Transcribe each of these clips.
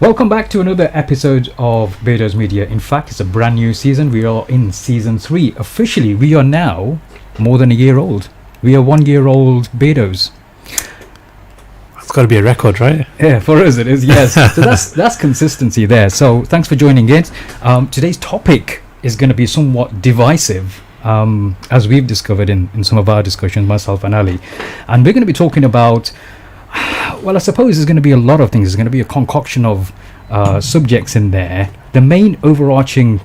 Welcome back to another episode of Beardos Media. In fact, it's a brand new season. We are in season 3. Officially, we are now more than a year old. We are 1 year old Beardos. It's got to be a record, right? Yeah, for us it is, yes. So that's consistency there. So thanks for joining in. Today's topic is going to be somewhat divisive, as we've discovered in some of our discussions, myself and Ali. And we're going to be talking about, well, I suppose there's going to be a lot of things. There's going to be a concoction of subjects in there. The main overarching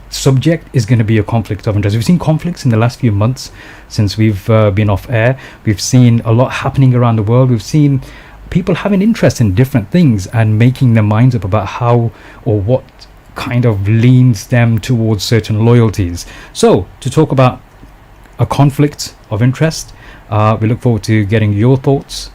subject is going to be a conflict of interest. We've seen conflicts in the last few months since we've been off air. We've seen a lot happening around the world. We've seen people having interest in different things and making their minds up about how or what kind of leans them towards certain loyalties. So to talk about a conflict of interest, we look forward to getting your thoughts.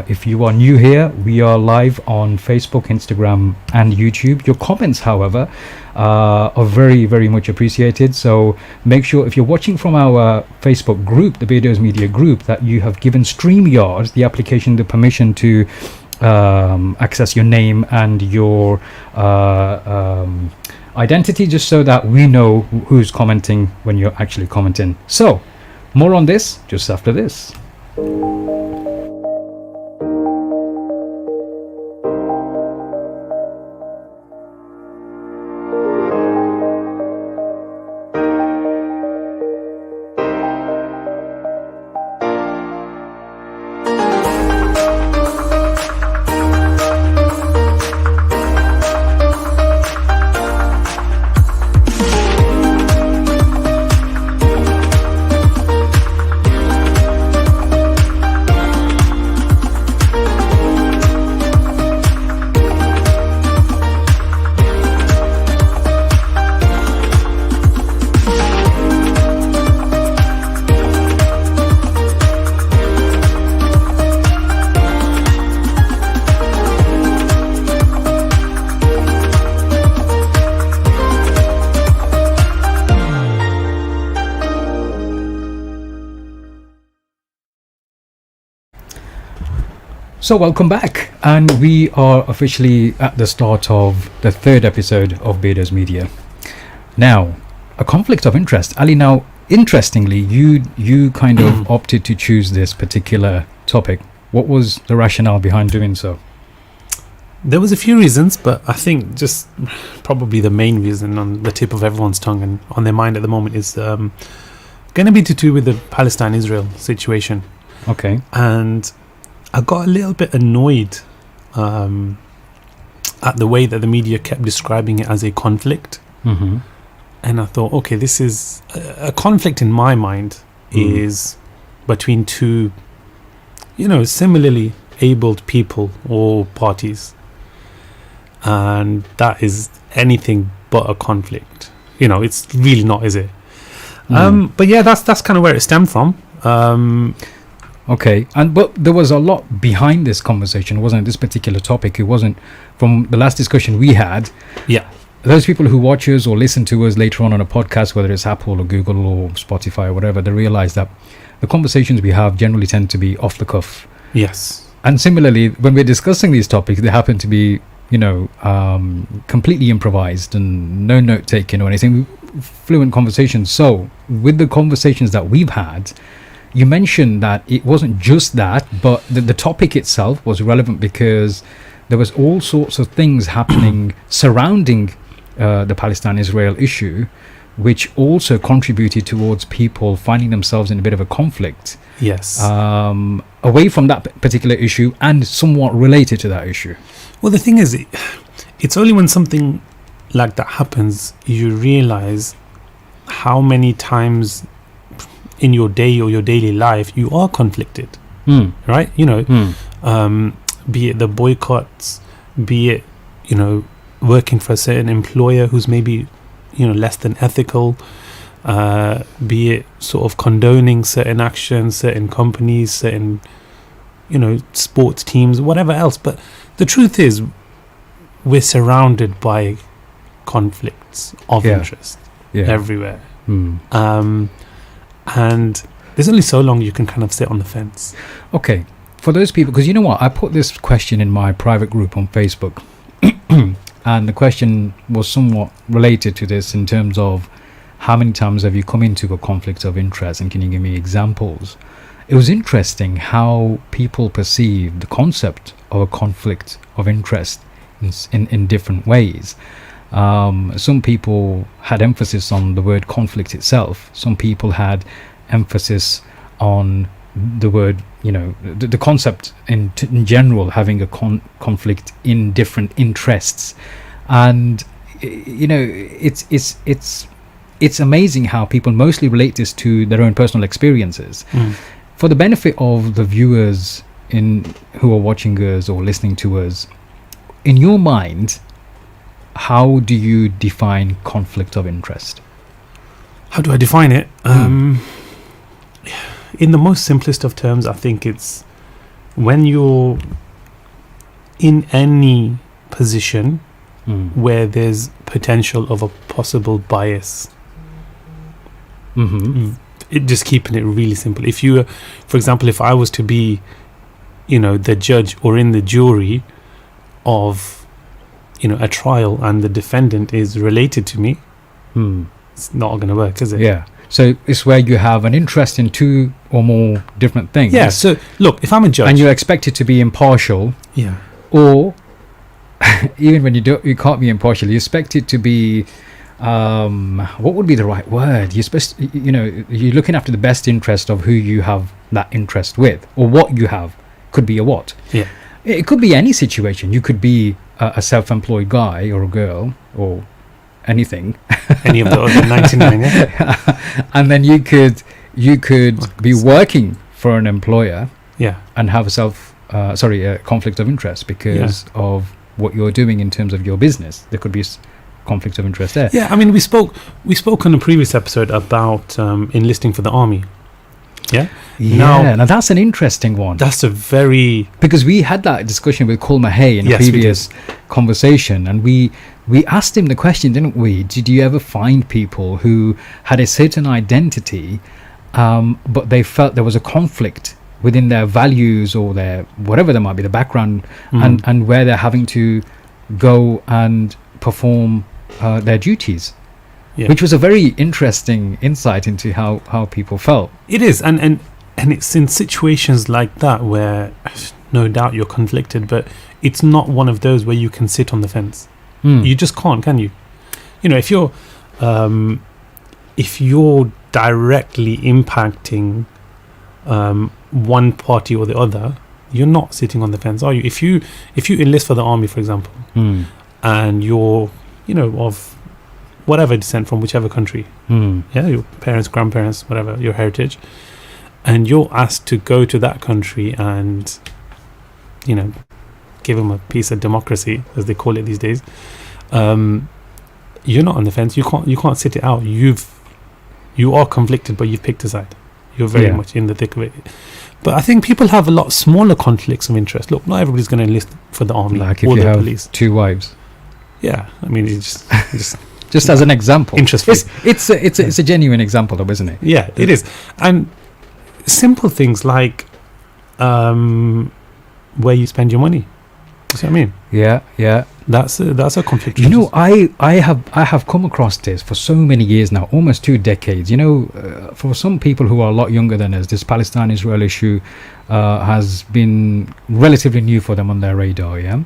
If you are new here, we are live on Facebook, Instagram and YouTube. Your comments, however, are very, very much appreciated. So make sure if you're watching from our Facebook group, the Beardos Media group, that you have given StreamYard, the application, the permission to access your name and your identity, just so that we know who's commenting when you're actually commenting. So more on this just after this. So welcome back, and we are officially at the start of the 3rd episode of Beardos Media. Now, a conflict of interest. Ali, now, interestingly, you kind of opted to choose this particular topic. What was the rationale behind doing so? There was a few reasons, but I think just probably the main reason on the tip of everyone's tongue and on their mind at the moment is going to be to do with the Palestine-Israel situation. Okay. And I got a little bit annoyed at the way that the media kept describing it as a conflict. Mm-hmm. And I thought, okay, this is a conflict in my mind is between two, similarly abled people or parties. And that is anything but a conflict. It's really not, is it? But yeah, that's kind of where it stemmed from. Okay, but there was a lot behind this conversation, wasn't it? This particular topic, it wasn't from the last discussion we had. Yeah. Those people who watch us or listen to us later on a podcast, whether it's Apple or Google or Spotify or whatever, they realize that the conversations we have generally tend to be off the cuff. Yes. And similarly, when we're discussing these topics, they happen to be, completely improvised and no note taking or anything, fluent conversations. So with the conversations that we've had, you mentioned that it wasn't just that, but the topic itself was relevant because there was all sorts of things happening surrounding the Palestine-Israel issue, which also contributed towards people finding themselves in a bit of a conflict. Yes. Away from that particular issue and somewhat related to that issue. Well, the thing is, it's only when something like that happens you realize how many times in your day or your daily life you are conflicted, right? Be it the boycotts, be it working for a certain employer who's maybe less than ethical, be it sort of condoning certain actions, certain companies, certain sports teams, whatever else. But the truth is, we're surrounded by conflicts of interest everywhere. And there's only so long you can kind of sit on the fence. Okay, for those people, because you know what, I put this question in my private group on Facebook And the question was somewhat related to this in terms of how many times have you come into a conflict of interest, and can you give me examples? It was interesting how people perceive the concept of a conflict of interest in different ways. Some people had emphasis on the word conflict itself. Some people had emphasis on the word, the concept in general, having a conflict in different interests. And it's amazing how people mostly relate this to their own personal experiences. For the benefit of the viewers who are watching us or listening to us, in your mind, how do you define conflict of interest? How do I define it? In the most simplest of terms, I think it's when you're in any position where there's potential of a possible bias. Just keeping it really simple. If you, for example, if I was to be, the judge or in the jury of, a trial, and the defendant is related to me, it's not going to work, is it? Yeah. So it's where you have an interest in two or more different things. Yeah. So look, if I'm a judge, and you're expected to be impartial, or even when you can't be impartial, you're expected to be, what would be the right word? You're looking after the best interest of who you have that interest with, or what you have. Could be a what? Yeah. It could be any situation. You could be a self-employed guy or a girl or anything. Any of the other 99, yeah. And then you could be working for an employer, and have a conflict of interest because of what you're doing in terms of your business. There could be conflict of interest there. Yeah, I mean, we spoke on a previous episode about enlisting for the army. Yeah. Now that's an interesting one. That's a very, because we had that discussion with Cole Mahay in a previous conversation, and we asked him the question, didn't we? Did you ever find people who had a certain identity, but they felt there was a conflict within their values or their whatever there might be, the background, and where they're having to go and perform their duties? Which was a very interesting insight into how people felt. It is, and it's in situations like that where no doubt you're conflicted, but it's not one of those where you can sit on the fence. You just can't, can you? If you're directly impacting one party or the other, you're not sitting on the fence, are you? If you enlist for the army, for example, and you're of whatever descent from whichever country, your parents, grandparents, whatever your heritage, and you're asked to go to that country and give them a piece of democracy, as they call it these days, you're not on the fence. You can't sit it out. You are conflicted, but you've picked a side. You're very much in the thick of it. But I think people have a lot smaller conflicts of interest. Look, not everybody's going to enlist for the army, like if or you the have police. 2 wives. Yeah, I mean, it's just as an example. Interesting. It's a genuine example, though, isn't it? Yeah, it is. And simple things like where you spend your money. You see what I mean? Yeah. That's a conflict. I have come across this for so many years now, almost 2 decades. For some people who are a lot younger than us, this Palestine-Israel issue has been relatively new for them on their radar. Yeah.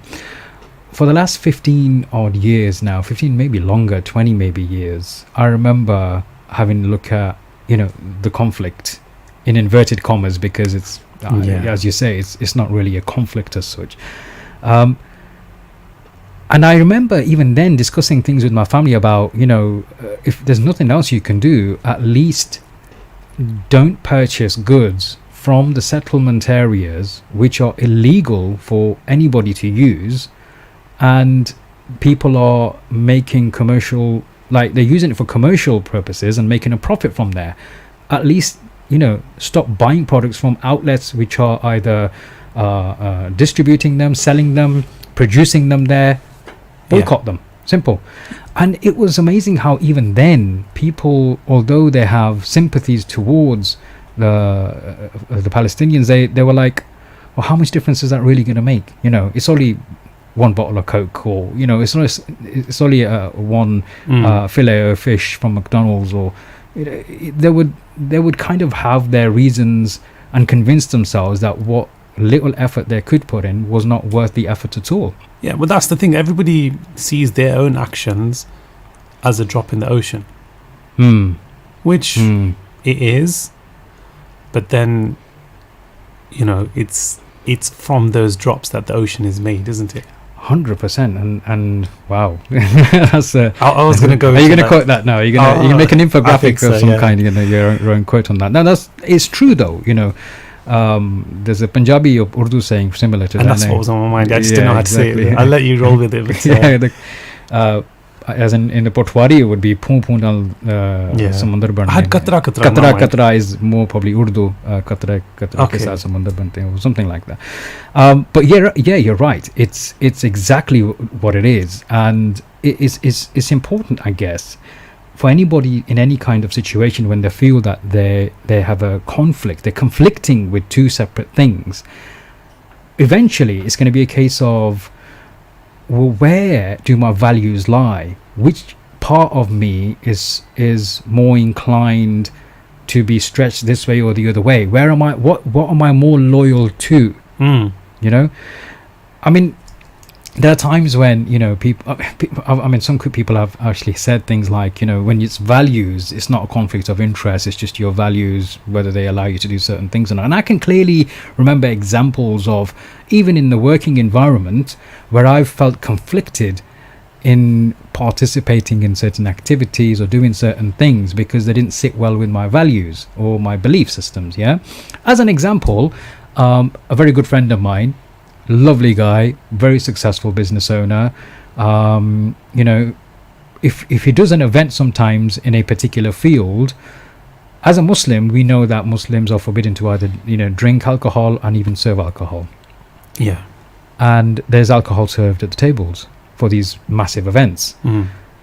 For the last 15 odd years now, 15 maybe longer, 20 maybe years, I remember having a look at the conflict in inverted commas, because it's as you say, it's not really a conflict as such. And I remember even then discussing things with my family about, if there's nothing else you can do, at least don't purchase goods from the settlement areas which are illegal for anybody to use, and people are making commercial, like they're using it for commercial purposes and making a profit from there. At least, stop buying products from outlets which are either distributing them, selling them, producing them there. Boycott them. Simple. And it was amazing how even then people, although they have sympathies towards the Palestinians, they were like, well, how much difference is that really going to make? It's only one bottle of Coke, or it's only one fillet of fish from McDonald's, or they would kind of have their reasons and convince themselves that what little effort they could put in was not worth the effort at all. Yeah, but that's the thing. Everybody sees their own actions as a drop in the ocean, which it is. But then, it's from those drops that the ocean is made, isn't it? 100%, and wow, that's I was going to go. Are you going to quote that now? You're going to make an infographic so, of some kind, your own quote on that. Now it's true though, there's a Punjabi or Urdu saying similar to that. And that's what was on my mind. I just didn't know how to say it. I'll let you roll with it. But, as in the Potwari, it would be Poon Poon Dal Samandar Bante. I had Katra Katra is more probably Urdu. Katra ke saath Samandar Bante, or something like that. But you're right. It's exactly what it is, and it's important, I guess, for anybody in any kind of situation when they feel that they have a conflict, they're conflicting with two separate things. Eventually, it's going to be a case of, well, where do my values lie? Which part of me is more inclined to be stretched this way or the other way? Where am I? What am I more loyal to? I mean, there are times when people. I mean, some people have actually said things like, when it's values, it's not a conflict of interest. It's just your values, whether they allow you to do certain things or not. And I can clearly remember examples of, even in the working environment, where I've felt conflicted in participating in certain activities or doing certain things because they didn't sit well with my values or my belief systems. Yeah. As an example, a very good friend of mine, lovely guy, very successful business owner. If he does an event sometimes in a particular field, as a Muslim, we know that Muslims are forbidden to either drink alcohol and even serve alcohol. Yeah. And there's alcohol served at the tables for these massive events.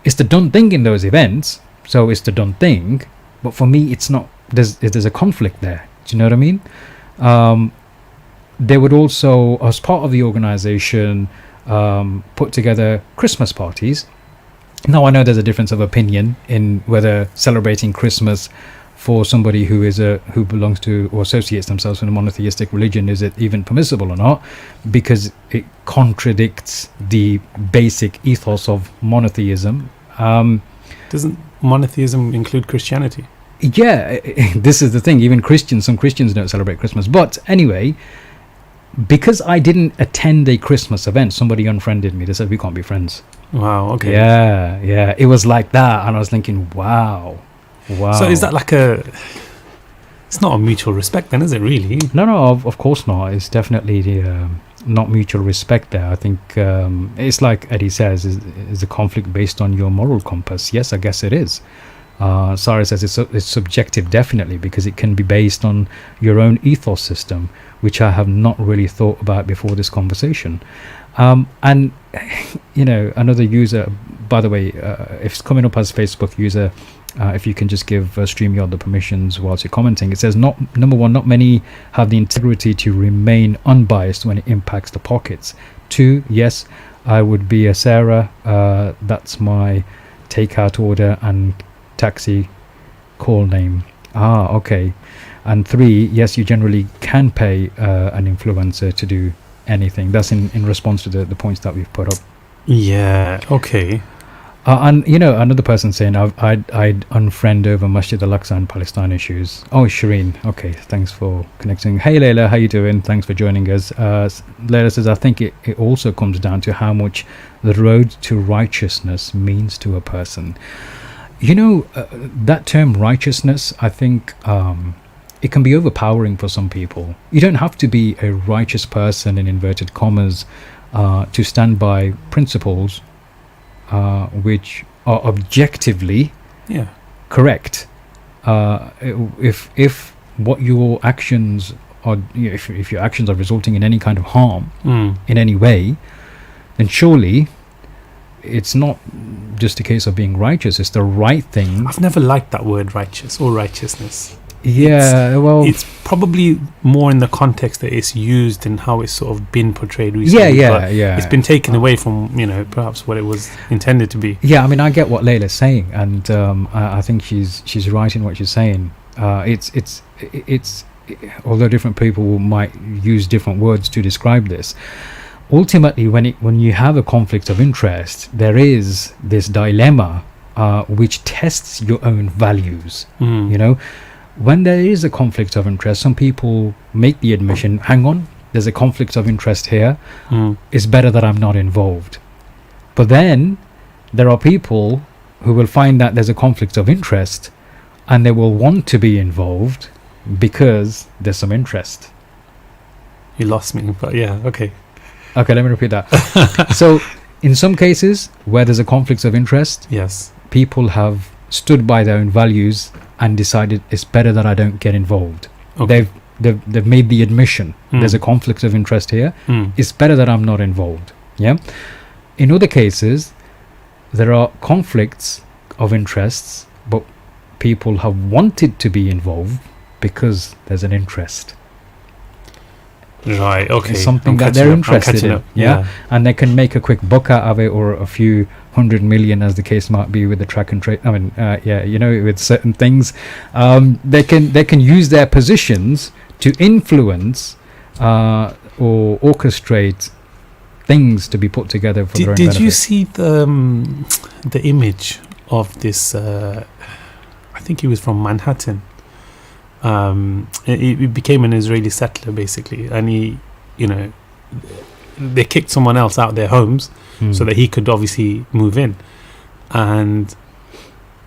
It's the done thing in those events, so it's the done thing. But for me, it's not. There's a conflict there. Do you know what I mean? They would also, as part of the organization, put together Christmas parties. Now, I know there's a difference of opinion in whether celebrating Christmas for somebody who belongs to or associates themselves with a monotheistic religion, is it even permissible or not, because it contradicts the basic ethos of monotheism. Doesn't monotheism include Christianity? Yeah, this is the thing. Even some Christians don't celebrate Christmas. But anyway, because I didn't attend a Christmas event, somebody unfriended me. They said, we can't be friends. Wow, okay. Yeah. It was like that. And I was thinking, wow. So is that like it's not a mutual respect then, is it really? No, of course not. It's definitely not mutual respect there. I think it's like Eddie says, is a conflict based on your moral compass? Yes, I guess it is. Sarah says it's subjective, definitely, because it can be based on your own ethos system, which I have not really thought about before this conversation. And another user, by the way, if it's coming up as Facebook user, if you can just give StreamYard the permissions whilst you're commenting. It says, number one, not many have the integrity to remain unbiased when it impacts the pockets. 2, yes, I would be a Sarah. That's my takeout order and taxi call name. Okay. And 3, yes, you generally can pay an influencer to do anything. That's in response to the points that we've put up. Yeah, okay. And another person saying I'd unfriend over Masjid Al-Aqsa and Palestine issues. Oh, Shireen. Okay, thanks for connecting. Hey Layla, how you doing? Thanks for joining us. Layla says, I think it also comes down to how much the road to righteousness means to a person. That term righteousness, I think it can be overpowering for some people. You don't have to be a righteous person, in inverted commas, to stand by principles which are objectively correct. If what your actions are, if your actions are resulting in any kind of harm in any way, then surely it's not just a case of being righteous. It's the right thing. I've never liked that word righteous or righteousness. Yeah, well, it's probably more in the context that it's used and how it's sort of been portrayed recently. yeah, yeah. It's been taken away from, perhaps what it was intended to be. Yeah, I mean, I get what Layla's saying, and I think she's right in what she's saying. It's although different people might use different words to describe this, ultimately, when you have a conflict of interest, there is this dilemma which tests your own values. When there is a conflict of interest, some people make the admission, hang on, there's a conflict of interest here. It's better that I'm not involved. But then there are people who will find that there's a conflict of interest and they will want to be involved because there's some interest. You lost me, but yeah, okay. Okay, let me repeat that. So in some cases where there's a conflict of interest, yes, people have stood by their own values and decided it's better that I don't get involved. Okay. They've made the admission there's a conflict of interest here. It's better that I'm not involved. Yeah. In other cases, there are conflicts of interests, but people have wanted to be involved because there's an interest. Right. Okay. It's something that they're interested in. Yeah. And they can make a quick buck out of it, or a few 100 million, as the case might be with the track and trace. I mean, with certain things, they can use their positions to influence or orchestrate things to be put together for their own benefit. Did you see the image of this? I think he was from Manhattan. It became an Israeli settler basically, and they kicked someone else out of their homes so that he could obviously move in, and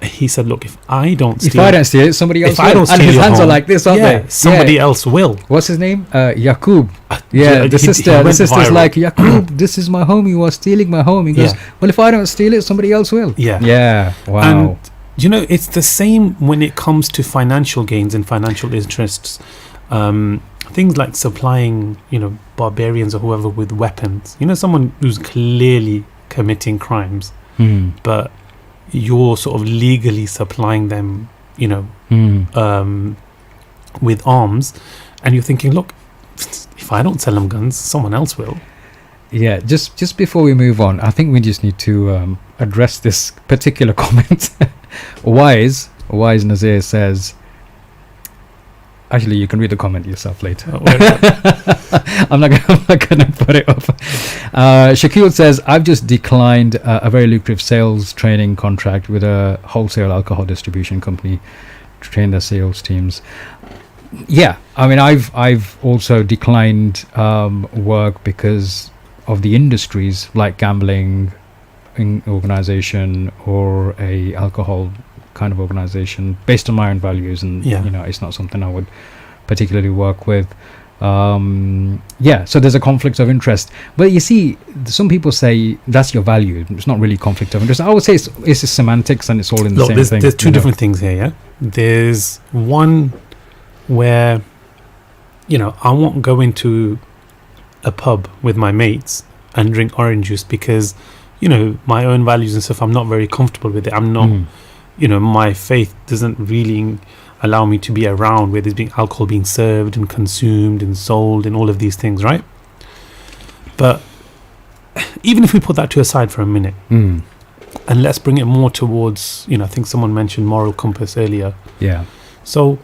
he said, "Look, if I don't steal it, somebody else will." And his hands are like this, aren't they? Somebody else will. What's his name? Yaqub. Yeah, the sister's viral. Like, Yaqub, this is my home. You are stealing my home. He goes, well, if I don't steal it, somebody else will. Yeah. Wow. And it's the same when it comes to financial gains and financial interests. Things like supplying, barbarians or whoever with weapons. Someone who's clearly committing crimes, but you're sort of legally supplying them, with arms, and you're thinking, look, if I don't sell them guns, someone else will. Yeah, just before we move on, I think we just need to address this particular comment. Wise Nazir says, actually, you can read the comment yourself later. I'm not going to put it up. Shaquille says, I've just declined a very lucrative sales training contract with a wholesale alcohol distribution company to train their sales teams. Yeah, I mean, I've also declined work because of the industries like gambling organization or a alcohol kind of organization based on my own values, and it's not something I would particularly work with. So there's a conflict of interest, but you see, some people say that's your value. It's not really conflict of interest. I would say it's just semantics, and it's all in the same thing. There's two different things here. Yeah, there's one where I won't go into a pub with my mates and drink orange juice because my own values and stuff, I'm not very comfortable with it. I'm not my faith doesn't really allow me to be around where there's being alcohol being served and consumed and sold and all of these things, right? But even if we put that to aside for a minute, and let's bring it more towards, I think someone mentioned moral compass earlier. Yeah. So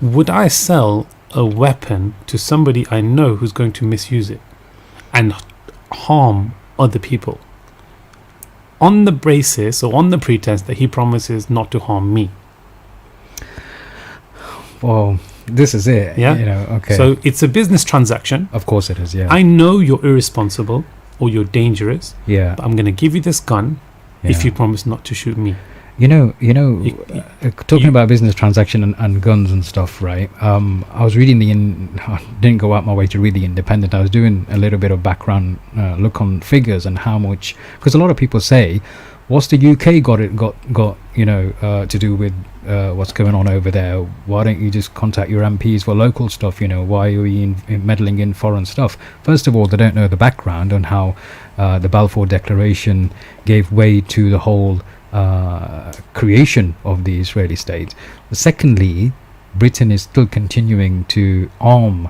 would I sell a weapon to somebody I know who's going to misuse it and harm other people on the basis or on the pretense that he promises not to harm me? Well, this is it. Yeah. Okay. So it's a business transaction. Of course it is. Yeah. I know you're irresponsible or you're dangerous. Yeah. But I'm going to give you this gun if you promise not to shoot me. Talking about business transaction and guns and stuff, right? I was reading didn't go out my way to read The Independent. I was doing a little bit of background look on figures and how much, because a lot of people say, what's the UK got to do with what's going on over there? Why don't you just contact your MPs for local stuff? Why are we meddling in foreign stuff? First of all, they don't know the background on how the Balfour Declaration gave way to the whole creation of the Israeli state. Secondly, Britain is still continuing to arm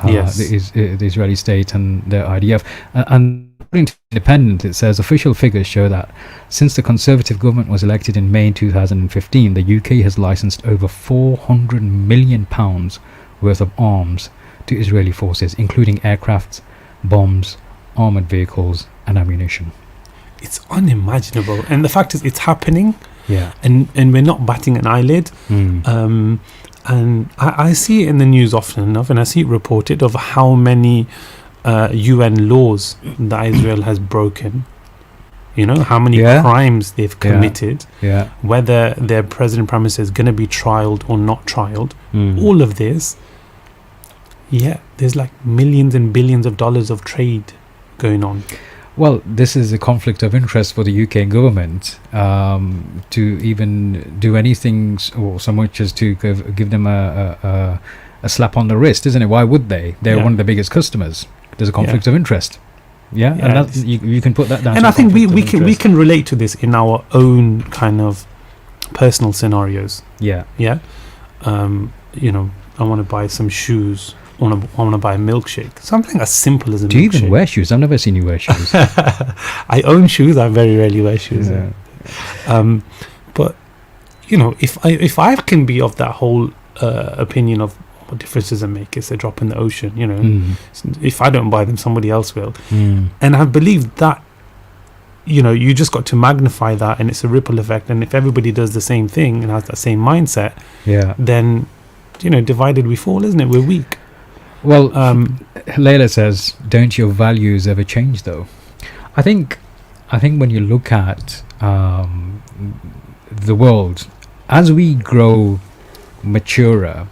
Yes. the Israeli state and the IDF. And according to Independent, it says official figures show that since the Conservative government was elected in May 2015, the UK has licensed over £400 million worth of arms to Israeli forces, including aircrafts, bombs, armoured vehicles and ammunition. It's unimaginable. And the fact is, it's happening. Yeah. And we're not batting an eyelid. And I see it in the news often enough, and I see it reported of how many UN laws that Israel has broken. You know, how many crimes they've committed, whether their president prime minister is going to be trialed or not trialed. All of this, there's like millions and billions of dollars of trade going on. Well, this is a conflict of interest for the UK government to even do anything, or so much as to give them a slap on the wrist, isn't it? Why would they? They're one of the biggest customers. There's a conflict of interest. And that's, you can put that down. And I think we can relate to this in our own kind of personal scenarios. You know, I want to buy some shoes. I want to buy a milkshake. Something as simple as a milkshake. Do you even wear shoes? I've never seen you wear shoes. I own shoes. I very rarely wear shoes. But you know, if I can be of that whole opinion of what difference does it make? It's a drop in the ocean. You know, if I don't buy them, somebody else will. And I believe that, you know, you just got to magnify that, and it's a ripple effect. And if everybody does the same thing and has that same mindset, then, you know, divided we fall, isn't it? We're weak. Well, Layla says, don't your values ever change though? I think when you look at the world, as we grow maturer,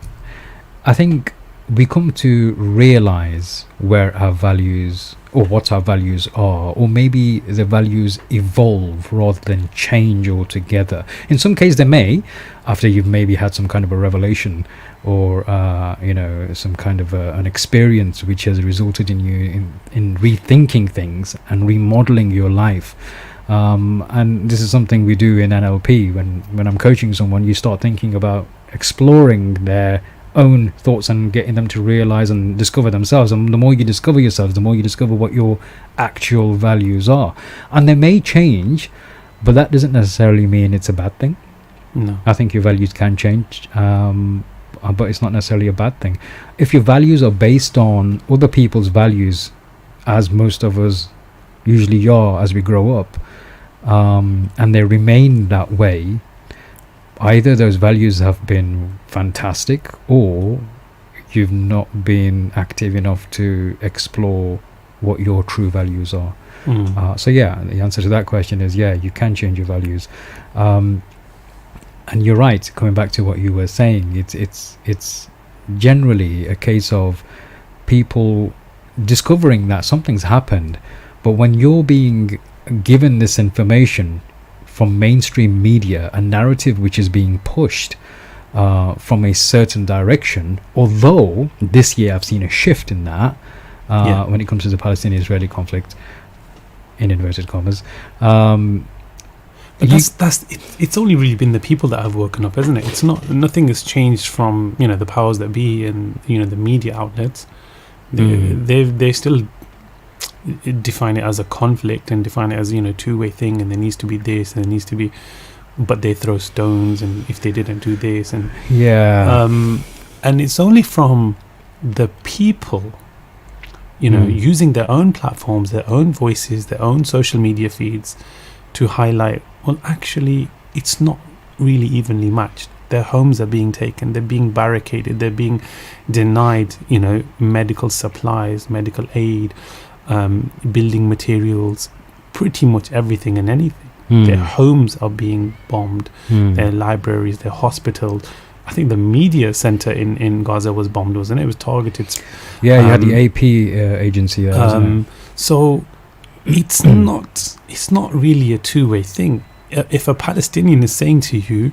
I think we come to realize where our values, or what our values are, or maybe the values evolve rather than change altogether. In some cases they may, after you've maybe had some kind of a revelation, or you know, some kind of an experience which has resulted in you in rethinking things and remodeling your life. And this is something we do in NLP. When I'm coaching someone, you start thinking about exploring their own thoughts and getting them to realize and discover themselves. And the more you discover yourselves, the more you discover what your actual values are. And they may change, but that doesn't necessarily mean it's a bad thing. No. I think your values can change, but it's not necessarily a bad thing. If your values are based on other people's values, as most of us usually are as we grow up, and they remain that way, either those values have been fantastic, or you've not been active enough to explore what your true values are. So the answer to that question is you can change your values. And you're right, coming back to what you were saying, it's generally a case of people discovering that something's happened. But when you're being given this information from mainstream media, a narrative which is being pushed from a certain direction, although this year I've seen a shift in that when it comes to the Palestinian-Israeli conflict, in inverted commas. But it's only really been the people that have woken up, isn't it? It's not, nothing has changed from, you know, the powers that be and, you know, the media outlets. They still define it as a conflict and define it as, you know, two-way thing, and there needs to be this and there needs to be, but they throw stones, and if they didn't do this, and and it's only from the people, you know, using their own platforms, their own voices, their own social media feeds to highlight, well, actually, it's not really evenly matched. Their homes are being taken, they're being barricaded, they're being denied, you know, medical supplies, medical aid, building materials, pretty much everything and anything. Their homes are being bombed, their libraries, their hospitals. I think the media center in Gaza was bombed, wasn't it? It was targeted. You had the AP agency there, wasn't it? So it's not really a two-way thing. If a Palestinian is saying to you,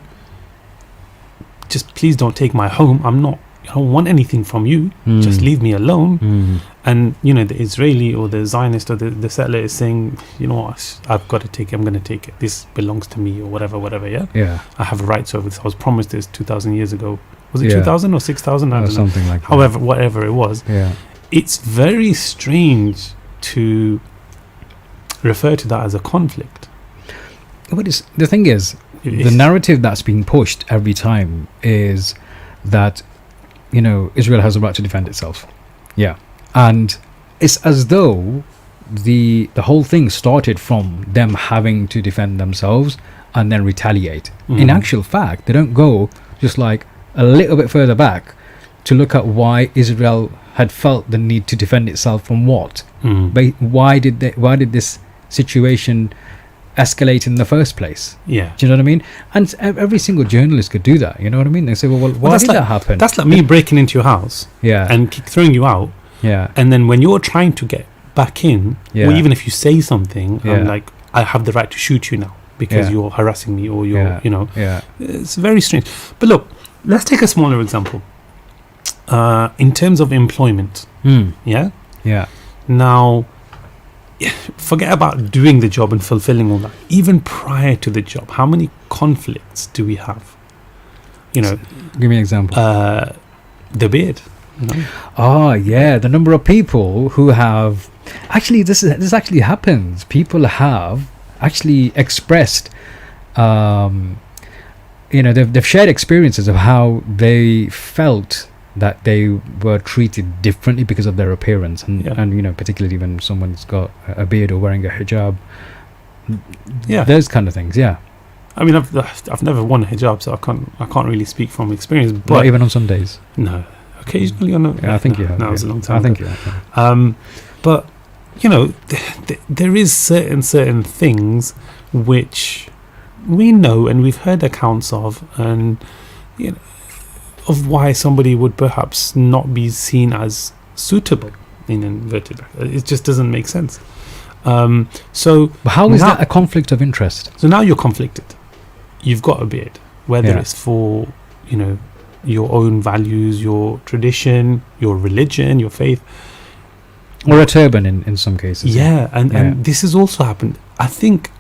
just please don't take my home, I don't want anything from you, just leave me alone. And, you know, the Israeli or the Zionist or the settler is saying, you know what, I've got to take it, I'm going to take it, this belongs to me, or whatever, I have rights over this, I was promised this 2,000 years ago, Was it 2,000 or 6,000? I don't know. Something like that. However, whatever it was. Yeah. It's very strange to refer to that as a conflict. But the thing is, the narrative that's being pushed every time is that, Israel has a right to defend itself. Yeah. And it's as though the whole thing started from them having to defend themselves and then retaliate. In actual fact, they don't go just like a little bit further back to look at why Israel had felt the need to defend itself from what. Why did this situation escalate in the first place? Yeah. Do you know what I mean? And every single journalist could do that. You know what I mean? They say, well why did that happen? That's like me breaking into your house and throwing you out. Yeah. And then when you're trying to get back in, or even if you say something, I'm like, I have the right to shoot you now because you're harassing me, or you're, it's very strange. But look, let's take a smaller example. In terms of employment. Yeah. Now, forget about doing the job and fulfilling all that. Even prior to the job, how many conflicts do we have? Give me an example. The beard. The number of people who have actually this actually happens. People have actually expressed, they've shared experiences of how they felt that they were treated differently because of their appearance, and particularly when someone's got a beard or wearing a hijab. Yeah, those kind of things. Yeah. I mean, I've never worn a hijab, so I can't really speak from experience. But not even on some days. No. Occasionally on I think you have. No, it was a long time ago. I think you have. But there is certain things which we know and we've heard accounts of, and of why somebody would perhaps not be seen as suitable in inverted. It just doesn't make sense. So, but how is that a conflict of interest? So now you're conflicted. You've got a beard, whether it's for your own values, your tradition, your religion, your faith, or a turban in some cases. And this has also happened. I think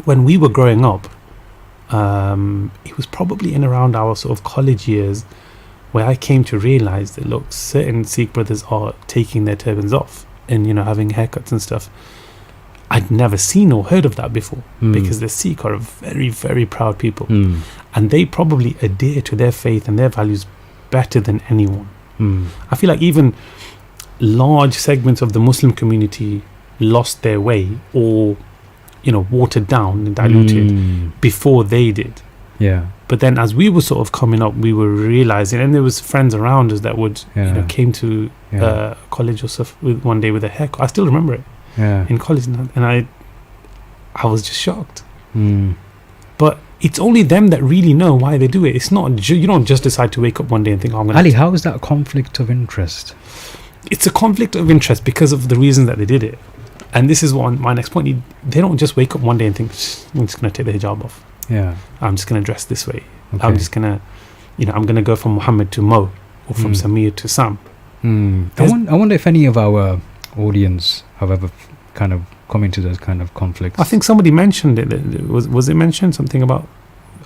when we were growing up, it was probably in around our sort of college years where I came to realize that look, certain Sikh brothers are taking their turbans off and having haircuts and stuff. I'd never seen or heard of that before, because the Sikh are a very, very proud people, and they probably adhere to their faith and their values better than anyone. I feel like even large segments of the Muslim community lost their way or watered down and diluted before they did. But then as we were sort of coming up, we were realizing, and there was friends around us that would came to college or stuff one day with a haircut. I still remember it. In college, and I was just shocked. But it's only them that really know why they do it. It's not you don't just decide to wake up one day and think, I'm going to... Ali, how is that a conflict of interest? It's a conflict of interest because of the reason that they did it. And this is my next point. They don't just wake up one day and think, I'm just going to take the hijab off. I'm just going to dress this way. I'm just going to, I'm going to go from Muhammad to Mo, or from Samir to Sam. I wonder if any of our audience have ever kind of come into those kind of conflicts. I think somebody mentioned it. Was it mentioned something about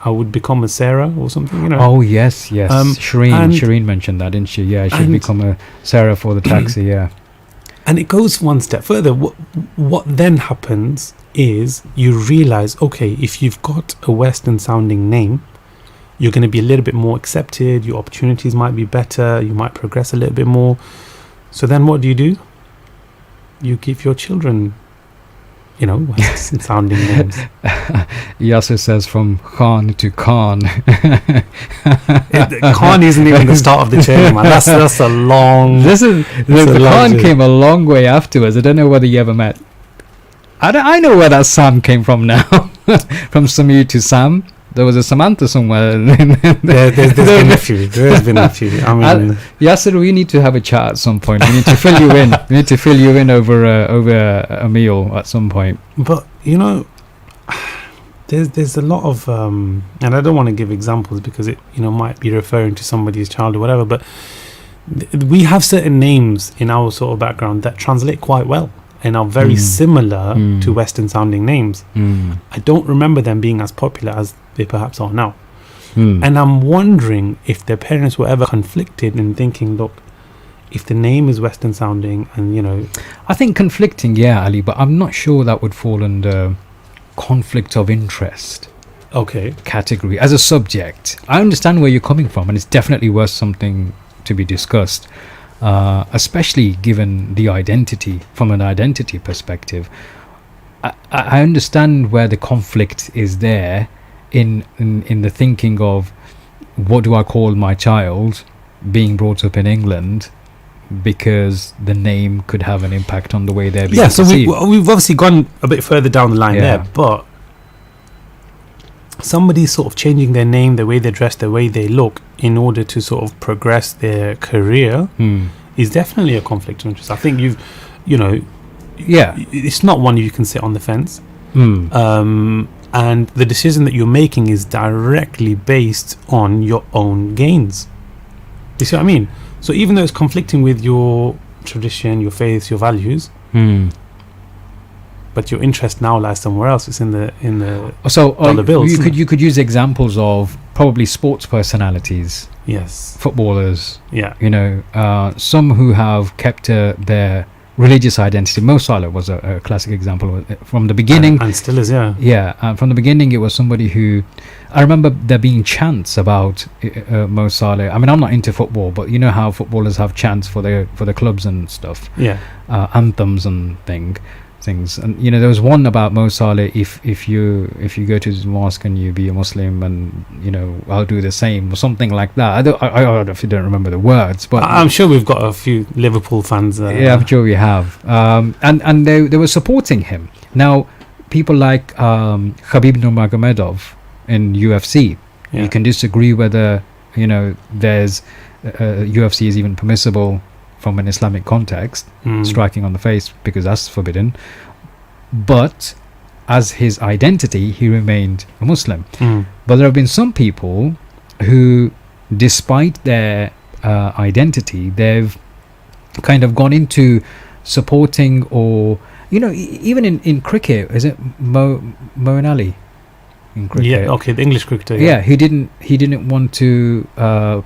I would become a Sarah or something? Oh yes. Shireen mentioned that, didn't she? Yeah, she'd become a Sarah for the taxi. Yeah. And it goes one step further. What then happens is you realize, okay, if you've got a Western sounding name, you're going to be a little bit more accepted. Your opportunities might be better. You might progress a little bit more. So then what do? You give your children, Western sounding names. Yasser says from Khan to Khan. Khan isn't even the start of the chain, man. That's a long... The Khan came a long way afterwards. I don't know whether you ever met... I know where that Sam came from now. From Samir to Sam. There was a Samantha somewhere. There's been a few. I mean, Yasser, we need to have a chat at some point. We need to fill you in. We need to fill you in over a meal at some point. But there's a lot of and I don't want to give examples because it might be referring to somebody's child or whatever. But we have certain names in our sort of background that translate quite well and are very similar to Western sounding names. I don't remember them being as popular as they perhaps are now. And I'm wondering if their parents were ever conflicted in thinking, look, if the name is Western sounding and, you know... I think conflicting, yeah, Ali, but I'm not sure that would fall under conflict of interest category as a subject. I understand where you're coming from, and it's definitely worth something to be discussed, especially given the identity, from an identity perspective. I understand where the conflict is there in the thinking of, what do I call my child being brought up in England, because the name could have an impact on the way they're being perceived. So we've obviously gone a bit further down the line there, but somebody sort of changing their name, the way they dress, the way they look, in order to sort of progress their career is definitely a conflict of interest. I think it's not one you can sit on the fence. And the decision that you're making is directly based on your own gains. You see what I mean? So even though it's conflicting with your tradition, your faith, your values, but your interest now lies somewhere else. It's in the dollar bills. You could use examples of probably sports personalities. Yes. Footballers. Yeah. Some who have kept their religious identity. Mo Salah was a classic example from the beginning, and still is. From the beginning, it was somebody who, I remember there being chants about Mo Salah. I mean, I'm not into football, but you know how footballers have chants for the clubs and stuff, anthems and things. And there was one about Mo Salah. If you go to the mosque and you be a Muslim, and I'll do the same, or something like that. I obviously don't remember the words, but I'm sure we've got a few Liverpool fans. I'm sure we have. And they were supporting him. Now, people like Khabib Nurmagomedov in UFC, you can disagree whether there's UFC is even permissible from an Islamic context, striking on the face, because that's forbidden. But as his identity, he remained a Muslim. But there have been some people who, despite their identity, they've kind of gone into supporting, or even in cricket, is it Majid Ali? In cricket. The English cricketer. He didn't want to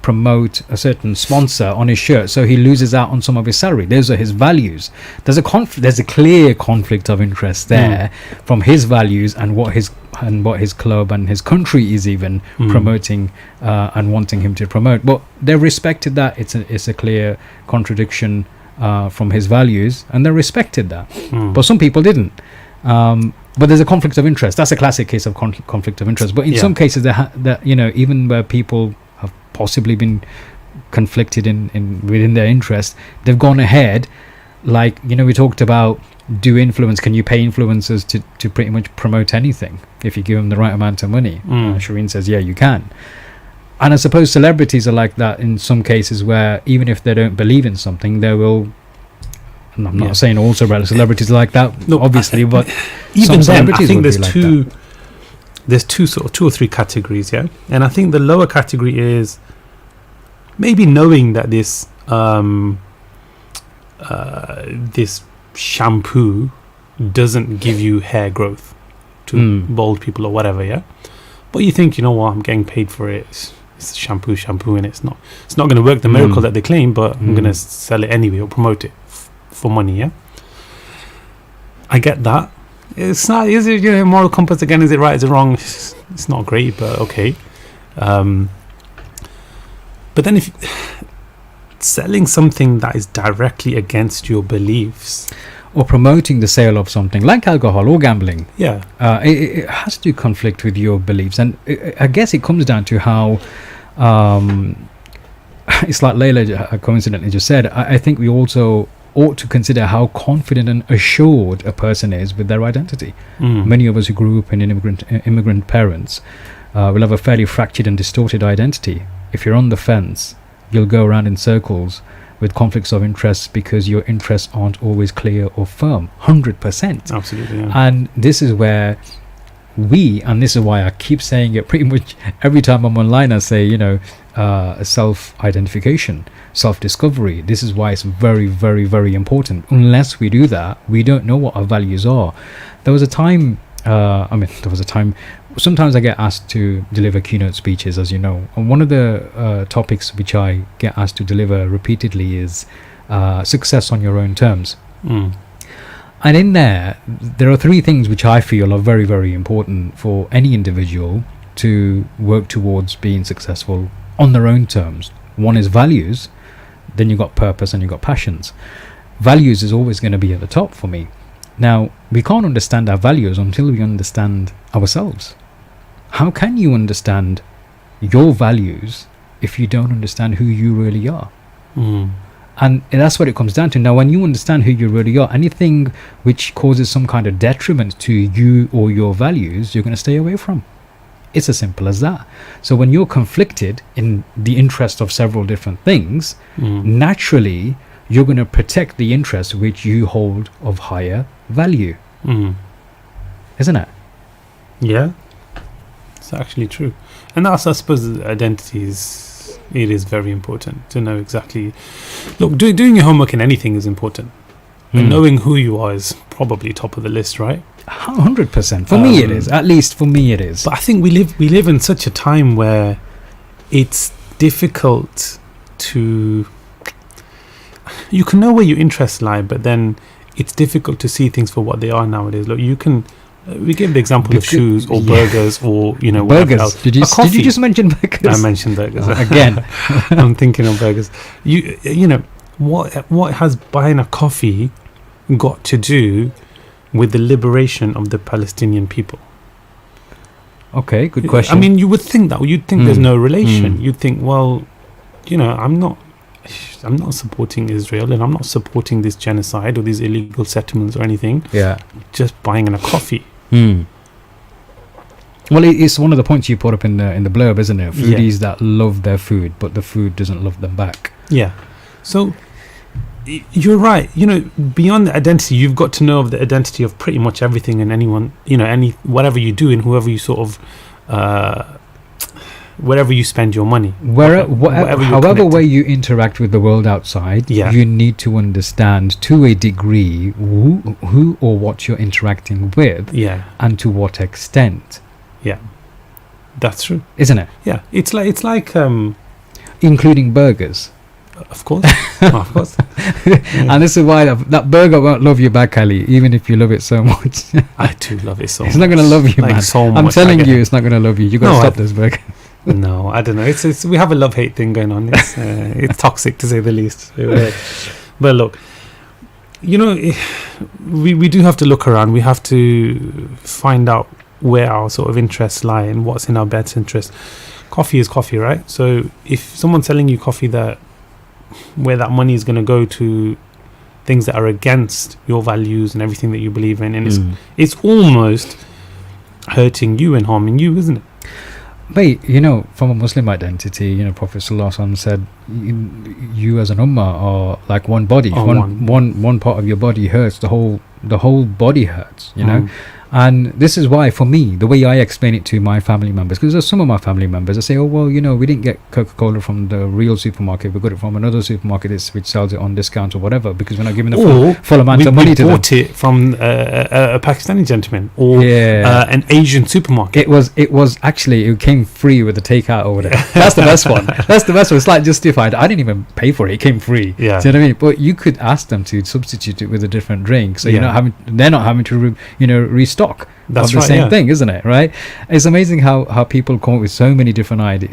promote a certain sponsor on his shirt, so he loses out on some of his salary. Those are his values. There's a clear conflict of interest there from his values and what his club and his country is even promoting and wanting him to promote. But they respected that. It's a clear contradiction from his values, and they respected that. But some people didn't. But there's a conflict of interest. That's a classic case of conflict of interest. But in some cases, that even where people have possibly been conflicted within their interest, they've gone ahead. Like we talked about, can you pay influencers to pretty much promote anything if you give them the right amount of money? Shireen says, yeah, you can. And I suppose celebrities are like that in some cases, where even if they don't believe in something, they will. And I'm not saying also about celebrities like that, obviously, but even then, I think there's two or three categories, and I think the lower category is maybe knowing that this this shampoo doesn't give you hair growth to bald people or whatever, but you think, I'm getting paid for it. It's shampoo, and it's not going to work the miracle that they claim, but I'm going to sell it anyway or promote it for money. I get that. It's not, is it moral compass again? Is it right? Is it wrong? It's not great, but okay. But then if selling something that is directly against your beliefs, or promoting the sale of something like alcohol or gambling, it has to conflict with your beliefs. And I guess it comes down to how it's like Layla coincidentally just said, I think we also ought to consider how confident and assured a person is with their identity. Many of us who grew up in immigrant parents will have a fairly fractured and distorted identity. If you're on the fence, you'll go around in circles with conflicts of interest because your interests aren't always clear or firm. 100%. Absolutely. And this is where and this is why I keep saying it pretty much every time I'm online, I say, self-identification, self-discovery. This is why it's very, very, very important. Unless we do that, we don't know what our values are. There was a time I mean, there was a time. Sometimes I get asked to deliver keynote speeches, as you know, and one of the topics which I get asked to deliver repeatedly is success on your own terms. And in there are three things which I feel are very, very important for any individual to work towards being successful on their own terms. One is values, then you've got purpose, and you've got passions. Values is always going to be at the top for me. Now, we can't understand our values until we understand ourselves. How can you understand your values if you don't understand who you really are? And that's what it comes down to. Now, when you understand who you really are, anything which causes some kind of detriment to you or your values, you're going to stay away from. It's as simple as that. So when you're conflicted in the interest of several different things, naturally, you're going to protect the interests which you hold of higher value. Isn't it? Yeah. It's actually true. And that's, I suppose, identity is, it is very important to know exactly. Look, doing your homework in anything is important. And knowing who you are is probably top of the list, right? 100%. For me, it is. At least for me, it is. But I think we live in such a time where it's difficult to. You can know where your interests lie, but then it's difficult to see things for what they are nowadays. Look, you can. We gave the example of shoes or burgers or burgers. Else. Did you just mention burgers? I mentioned burgers again. I'm thinking of burgers. You know what has buying a coffee got to do with the liberation of the Palestinian people? Okay, good question. I mean, you would think that. You'd think there's no relation. You'd think, well, I'm not supporting Israel, and I'm not supporting this genocide or these illegal settlements or anything. Yeah. Just buying a coffee. Well, it's one of the points you put up in the blurb, isn't it? Foodies that love their food, but the food doesn't love them back. Yeah. So you're right. Beyond the identity, you've got to know of the identity of pretty much everything and anyone. Whatever you do and whoever you sort of. Wherever you spend your money, however way you interact with the world outside, you need to understand to a degree who or what you're interacting with, and to what extent. Yeah, that's true, isn't it? Yeah, it's like including burgers. Of course, of course. And this is why that burger won't love you back, Ali, even if you love it so much. I do love it so much. It's not going to love you, man. So much. I'm telling you, it's not going to love you. You got to stop this burger. No, I don't know. It's we have a love-hate thing going on. It's toxic to say the least. But look, we do have to look around. We have to find out where our sort of interests lie and what's in our best interest. Coffee is coffee, right? So if someone's selling you coffee where that money is going to go to things that are against your values and everything that you believe in, and it's almost hurting you and harming you, isn't it? Mate, from a Muslim identity, Prophet Sallallahu Alaihi Wasallam said, you as an ummah are like one body. One part of your body hurts, the whole body hurts, And this is why, for me, the way I explain it to my family members, because there's some of my family members that say, oh, well, we didn't get Coca-Cola from the real supermarket, we got it from another supermarket which sells it on discount or whatever, because we're not giving the full amount of money to them. We bought it from a Pakistani gentleman or an Asian supermarket. It was actually, it came free with the takeout over there. That's the best one. That's the best one. It's like justified. I didn't even pay for it. It came free. Yeah. Do you know what I mean? But you could ask them to substitute it with a different drink, so they're not having to restock. That's of the same thing, isn't it? Right? It's amazing how people come up with so many different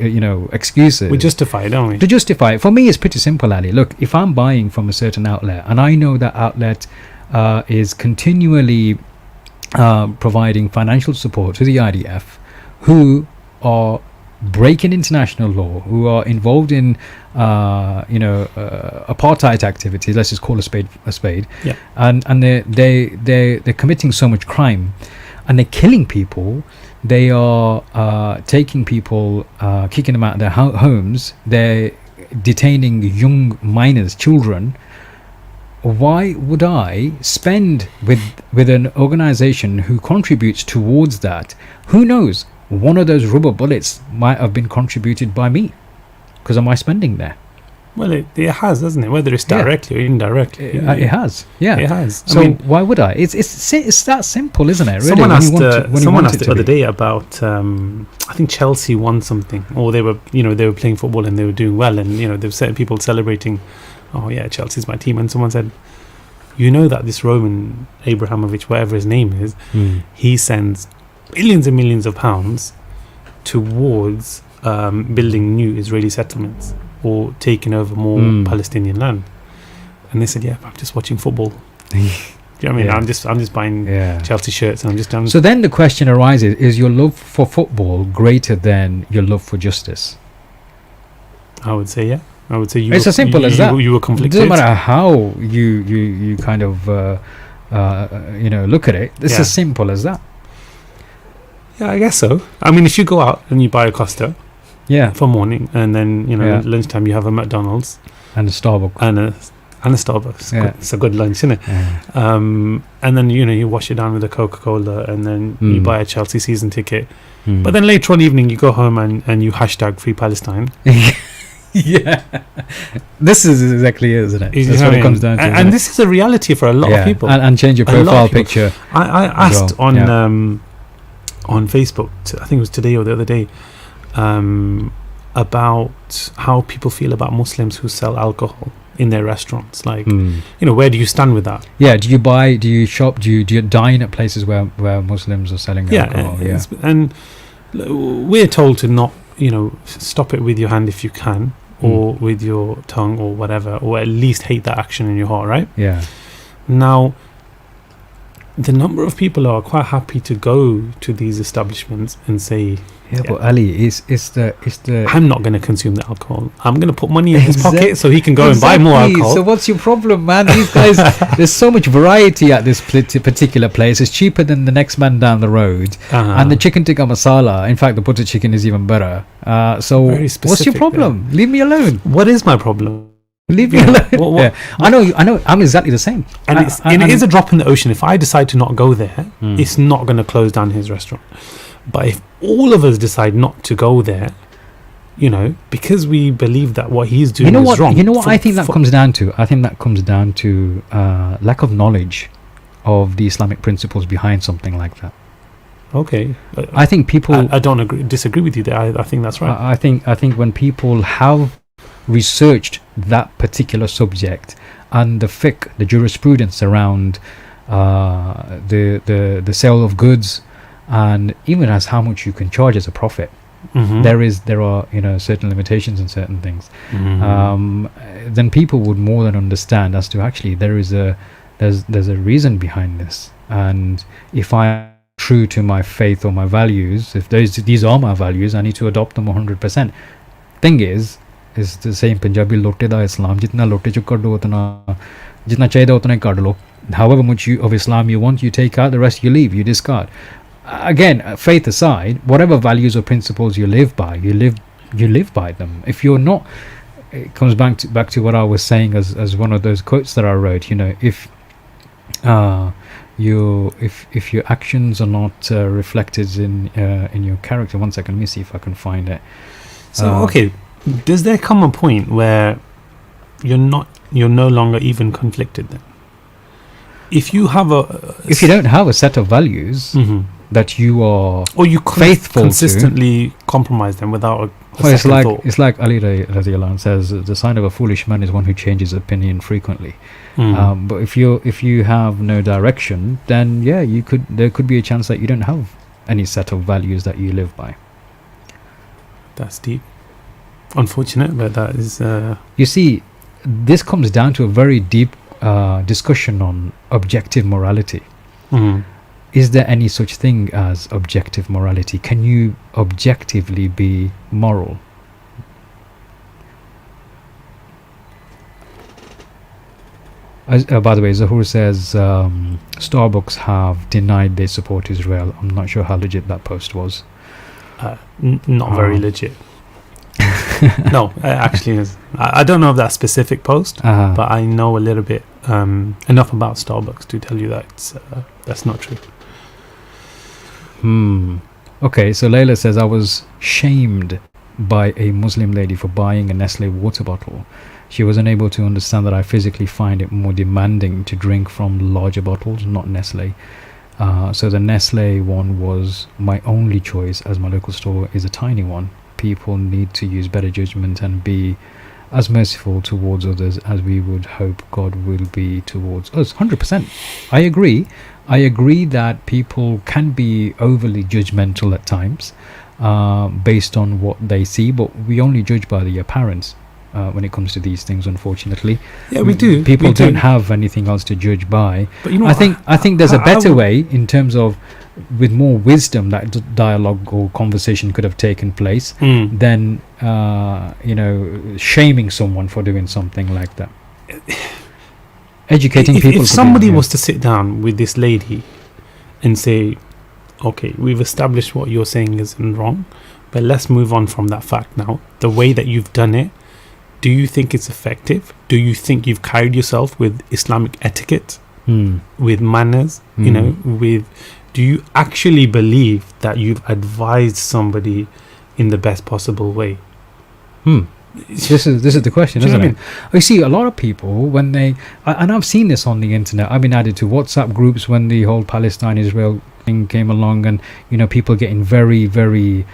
excuses. We justify it, don't we? To justify it, for me, it's pretty simple, Ali. Look, if I'm buying from a certain outlet and I know that outlet is continually providing financial support to the IDF, who are breaking international law, who are involved in apartheid activities, let's just call a spade a spade, and they're committing so much crime, and they're killing people, they are taking people, kicking them out of their homes, they're detaining young minors, children. Why would I spend with an organization who contributes towards that? Who knows, one of those rubber bullets might have been contributed by me because of my spending there. Well, it has, hasn't it? Whether it's Yeah. directly or indirectly. It has, yeah. It has. So why would I? It's that simple, isn't it? Really, someone when you asked, want to- when you someone want asked it the to other be. day about, I think Chelsea won something, or they were playing football and they were doing well, and there were certain people celebrating, oh yeah, Chelsea's my team, and someone said, that this Roman Abramovich, whatever his name is, he sends billions and millions of pounds towards building new Israeli settlements or taking over more Palestinian land. And they said, yeah, I'm just watching football. Do you know what I mean? Yeah. I'm just buying Chelsea shirts, and I'm just So then the question arises: is your love for football greater than your love for justice? I would say, yeah. I would say It's as simple as that. You were It conflicted. doesn't matter how you kind of look at it. It's Yeah. as simple as that. Yeah, I guess so. I mean, if you go out and you buy a Costa Yeah, for morning, and then Yeah. lunchtime you have a McDonald's and the Starbucks. and a Starbucks. Yeah. It's a good lunch, isn't it? Yeah. And then you wash it down with a Coca-Cola, and then you buy a Chelsea season ticket. Mm. But then later on evening you go home and you hashtag Free Palestine. Yeah, this is exactly it, isn't it? You That's know what what I it comes mean? down to. And isn't it? this is a reality for a lot of people. and change your A lot of profile people. picture. I as asked well, on Facebook, I think it was today or the other day, about how people feel about Muslims who sell alcohol in their restaurants. Like, where do you stand with that? Yeah, do you shop? Do you dine at places where Muslims are selling alcohol? Yeah, And we're told to not, stop it with your hand if you can, or with your tongue or whatever, or at least hate that action in your heart, right? yeah. Now, the number of people are quite happy to go to these establishments and say, Yeah, but Ali, it's the I'm not going to consume the alcohol. I'm going to put money in his Exact- pocket so he can go and buy more alcohol. So what's your problem, man? These guys, there's so much variety at this particular place. It's cheaper than the next man down the road, and the chicken tikka masala. In fact, the butter chicken is even better. So Very what's your specific problem? Leave me alone. What is my problem? Leave me Yeah, alone. what- Yeah. I know. I'm exactly the same. And it is a drop in the ocean. If I decide to not go there, Mm. it's not going to close down his restaurant. But if all of us decide not to go there, because we believe that what he's doing is wrong. You know what I think that comes down to? I think that comes down to lack of knowledge of the Islamic principles behind something like that. Okay. I think people. I don't disagree with you there. I think that's right. I think when people have researched that particular subject and the fiqh, the jurisprudence around the sale of goods, and even as how much you can charge as a profit, Mhm. there are certain limitations and certain things. Mhm. Then people would more than understand as to actually there's a reason behind this, and if I'm true to my faith or my values, if these are my values, I need to adopt them 100%. Thing is the same Punjabi lotte da Islam, jitna lotte chu kaddo utna jitna chahiye utna hi kad lo. However much of Islam you want, you take out, the rest you leave, you discard. Again, faith aside, whatever values or principles you live by, you live by them. If you're not, it comes back to what I was saying as one of those quotes that I wrote. If your actions are not reflected in your character. One second, let me see if I can find it. So okay, does there come a point where you're no longer even conflicted then? If you have if you don't have a set of values Mhm. that you are or you faithful to, consistently compromise them without a well, second thought. it's like Ali radiallahu anh says, the sign of a foolish man is one who changes opinion frequently. Mm. But if you have no direction, then there could be a chance that you don't have any set of values that you live by. That's deep. Unfortunate, but that is. You see, this comes down to a very deep discussion on objective morality. Mhm. Is there any such thing as objective morality? Can you objectively be moral? By the way, Zahur says Starbucks have denied they support Israel. I'm not sure how legit that post was. Not very legit. No, it actually is. I don't know of that specific post, but I know a little bit enough about Starbucks to tell you that that's not true. Okay, so Layla says, I was shamed by a Muslim lady for buying a Nestle water bottle. She was unable to understand that I physically find it more demanding to drink from larger bottles, not Nestle. So the Nestle one was my only choice, as my local store is a tiny one. People need to use better judgment and be as merciful towards others as we would hope God will be towards us. 100%. I agree that people can be overly judgmental at times, based on what they see, but we only judge by the appearance when it comes to these things, unfortunately. Yeah, we do. People don't have anything else to judge by. But you know, I think there's a better way, in terms of with more wisdom, that dialogue or conversation could have taken place than shaming someone for doing something like that. Educating people. If somebody was to sit down with this lady and say, okay, we've established what you're saying is wrong, but let's move on from that fact now. The way that you've done it, do you think it's effective? Do you think you've carried yourself with Islamic etiquette, with manners, do you actually believe that you've advised somebody in the best possible way? This is the question, isn't it? You see, a lot of people, when they, and I've seen this on the internet, I've been added to WhatsApp groups when the whole Palestine-Israel thing came along, and people getting very, very